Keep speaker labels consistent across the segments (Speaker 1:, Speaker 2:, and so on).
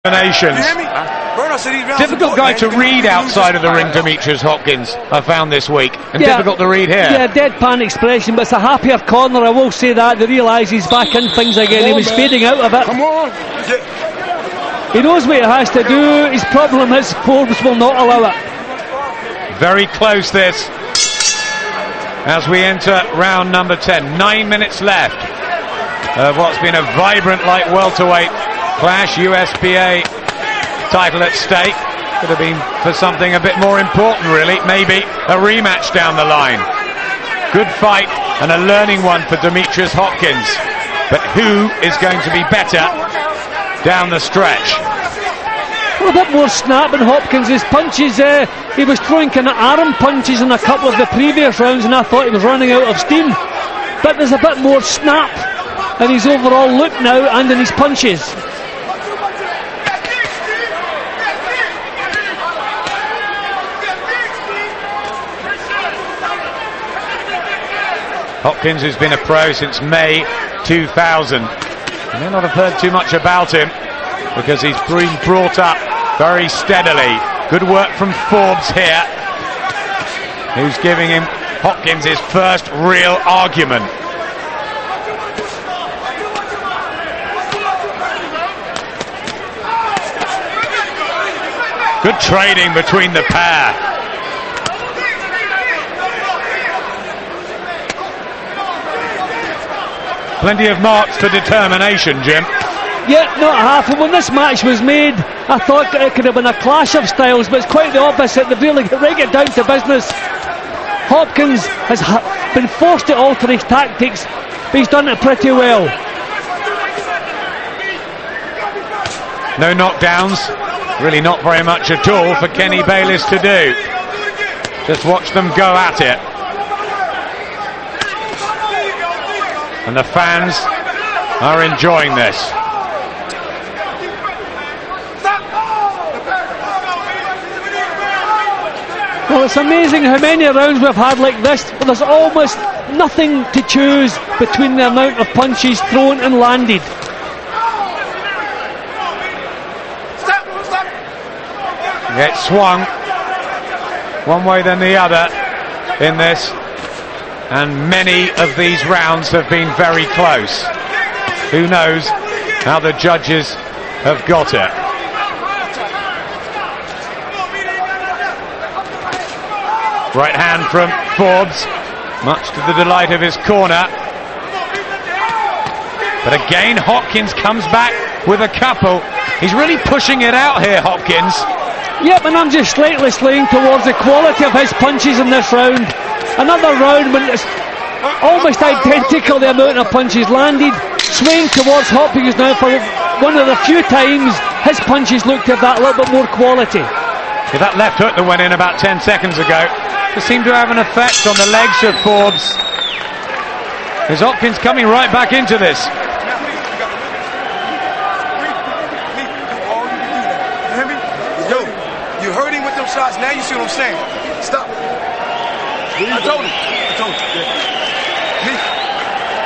Speaker 1: Difficult guy to read outside of the ring, Demetrius Hopkins, I found this week, and difficult to read here.
Speaker 2: Yeah, deadpan expression, but it's a happier corner, I will say that. They realise he's back in things again. He was fading out of it.
Speaker 3: Come on.
Speaker 2: He knows what he has to do. His problem is Forbes will not allow it.
Speaker 1: Very close this, as we enter round number 10. 9 minutes left of what's been a vibrant light welterweight clash. USPA title at stake. Could have been for something a bit more important, really. Maybe a rematch down the line. Good fight and a learning one for Demetrius Hopkins. But who is going to be better down the stretch?
Speaker 2: A bit more snap in Hopkins. His punches, he was throwing kind of arm punches in a couple of the previous rounds, and I thought he was running out of steam. But there's a bit more snap in his overall look now and in his punches.
Speaker 1: Hopkins, who's been a pro since May 2000. You may not have heard too much about him because he's been brought up very steadily. Good work from Forbes here, who's giving him Hopkins his first real argument. Good trading between the pair. Plenty of marks for determination, Jim.
Speaker 2: Yeah, not half. And when this match was made, I thought it could have been a clash of styles, but it's quite the opposite. They've really get down to business. Hopkins has been forced to alter his tactics, but he's done it pretty well.
Speaker 1: No knockdowns, really not very much at all for Kenny Bayliss to do. Just watch them go at it. And the fans are enjoying this.
Speaker 2: Well, it's amazing how many rounds we've had like this. There's almost nothing to choose between the amount of punches thrown and landed.
Speaker 1: Gets swung one way than the other in this, and many of these rounds have been very close. Who knows how the judges have got it. Right hand from Forbes, much to the delight of his corner. But again, Hopkins comes back with a couple. He's really pushing it out here, Hopkins.
Speaker 2: Yep, and I'm just slightly swaying towards the quality of his punches in this round. Another round when it's almost identical, the amount of punches landed. Swaying towards Hopkins now for one of the few times his punches looked to have that little bit more quality.
Speaker 1: Yeah, that left hook that went in about 10 seconds ago just seemed to have an effect on the legs of Forbes. Is Hopkins coming right back into this?
Speaker 3: You heard him with them shots, now you see what I'm saying. Stop. I told him.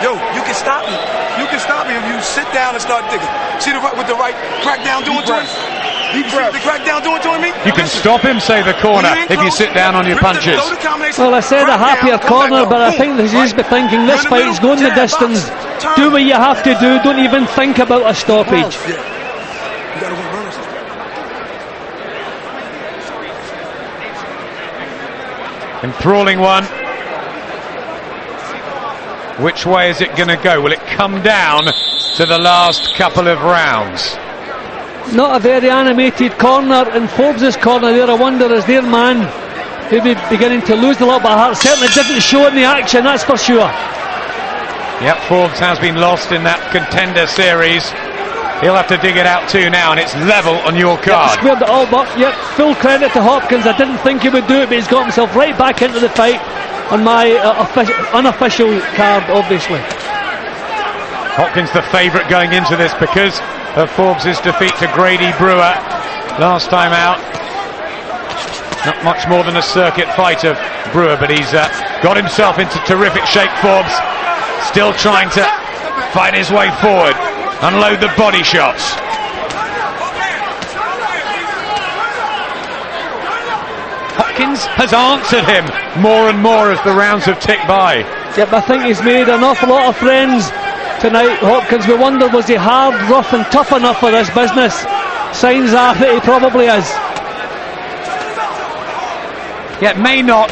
Speaker 3: Yo, you can stop me. You can stop me if you sit down and start digging. See with the right crackdown doing to him? The crackdown doing to me?
Speaker 1: You can stop him, say the corner, if you sit down on your punches.
Speaker 2: Well, I said a happier corner, but I think that he's been thinking this fight's going the distance. Do what you have to do, don't even think about a stoppage.
Speaker 1: Enthralling one. Which way is it going to go? Will it come down to the last couple of rounds?
Speaker 2: Not a very animated corner in Forbes' corner there. I wonder, is their man who'll be beginning to lose a little bit of heart? Certainly didn't show in the action, that's for sure.
Speaker 1: Yep, Forbes has been lost in that contender series. He'll have to dig it out too now, and it's level on your card.
Speaker 2: Yep, squared it all up. Yep, full credit to Hopkins. I didn't think he would do it, but he's got himself right back into the fight on my unofficial card, obviously.
Speaker 1: Hopkins the favourite going into this because of Forbes' defeat to Grady Brewer last time out. Not much more than a circuit fight of Brewer, but he's got himself into terrific shape. Forbes still trying to fight his way forward, unload the body shots. Hopkins has answered him more and more as the rounds have ticked by.
Speaker 2: Yep, I think he's made an awful lot of friends tonight, Hopkins. We wonder, was he hard, rough and tough enough for this business? Signs are that he probably is.
Speaker 1: Yet may not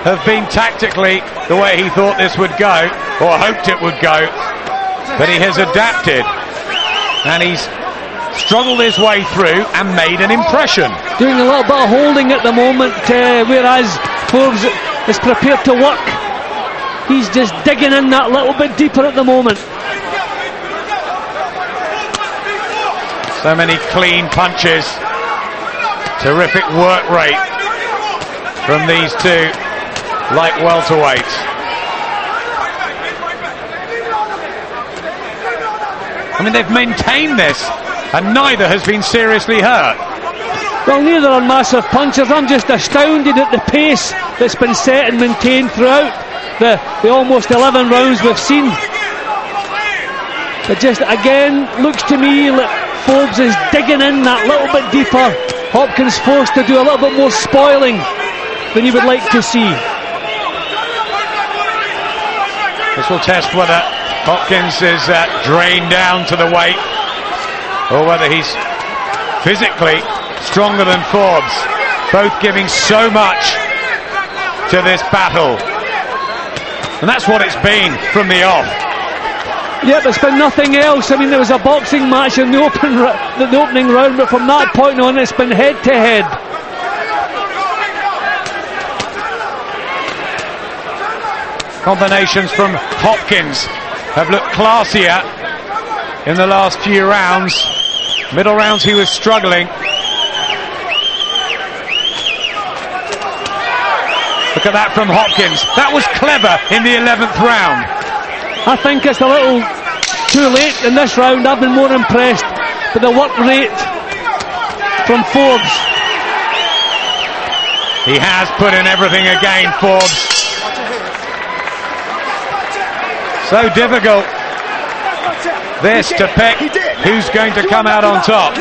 Speaker 1: have been tactically the way he thought this would go, or hoped it would go, but he has adapted and he's struggled his way through and made an impression.
Speaker 2: Doing a little bit of holding at the moment, whereas Forbes is prepared to work. He's just digging in that little bit deeper at the moment.
Speaker 1: So many clean punches. Terrific work rate from these two light welterweights. I mean, they've maintained this and neither has been seriously hurt.
Speaker 2: Well, neither are massive punchers. I'm just astounded at the pace that's been set and maintained throughout the almost 11 rounds we've seen. It just again looks to me like Forbes is digging in that little bit deeper. Hopkins forced to do a little bit more spoiling than you would like to see.
Speaker 1: This will test whether Hopkins is drained down to the weight or whether he's physically stronger than Forbes. Both giving so much to this battle. And that's what it's been from the off.
Speaker 2: Yep, it's been nothing else. I mean, there was a boxing match in the opening round, but from that point on it's been head to head.
Speaker 1: Combinations from Hopkins have looked classier in the last few rounds. Middle rounds he was struggling. Look at that from Hopkins. That was clever in the 11th round.
Speaker 2: I think it's a little too late in this round. I've been more impressed with the work rate from Forbes.
Speaker 1: He has put in everything again, Forbes. So difficult this to pick who's going to come out on top.